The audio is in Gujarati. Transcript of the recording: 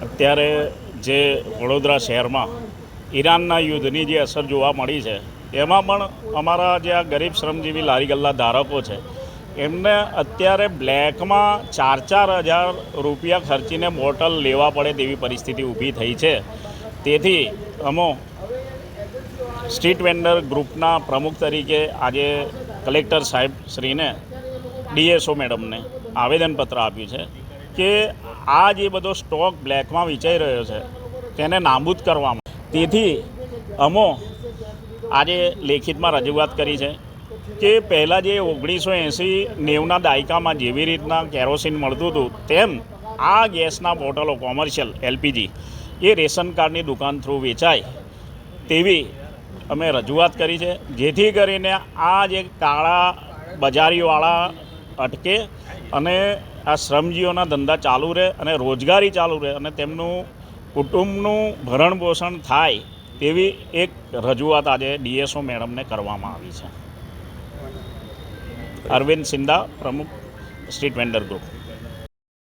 અત્યારે જે વડોદરા શહેરમાં ઈરાનના યુદ્ધની જે અસર જોવા મળી છે, એમાં પણ અમારા જે આ ગરીબ શ્રમજીવી લારી ગલ્લા ધારકો છે, એમને અત્યારે બ્લેકમાં 4,000 રૂપિયા ખર્ચીને બોટલ લેવા પડે તેવી પરિસ્થિતિ ઊભી થઈ છે. તેથી અમો સ્ટ્રીટ વેન્ડર ગ્રુપના પ્રમુખ તરીકે આજે કલેક્ટર સાહેબ શ્રીને, ડીએસઓ મેડમને આવેદનપત્ર આપ્યું છે કે આ જે બધો સ્ટોક બ્લેકમાં વેચાઈ રહ્યો છે તેને નાબૂદ કરવામાં. તેથી અમો આજે લેખિતમાં રજૂઆત કરી છે કે પહેલાં જે 1980-90ના દાયકામાં જેવી રીતના કેરોસીન મળતું હતું, તેમ આ ગેસના બોટલો કોમર્શિયલ એલપીજી એ રેશન કાર્ડની દુકાન થ્રુ વેચાય તેવી અમે રજૂઆત કરી છે, જેથી કરીને આ જે કાળા બજારીવાળા અટકે અને આ શ્રમજીવીઓના ધંધા ચાલુ રહે અને રોજગારી ચાલુ રહે અને તેમનું કુટુંબનું ભરણ પોષણ થાય તેવી એક રજૂઆત આજે ડીએસઓ મેડમને કરવામાં આવી છે. અરવિંદ સિંધા, પ્રમુખ સ્ટ્રીટ વેન્ડર ગ્રુપ.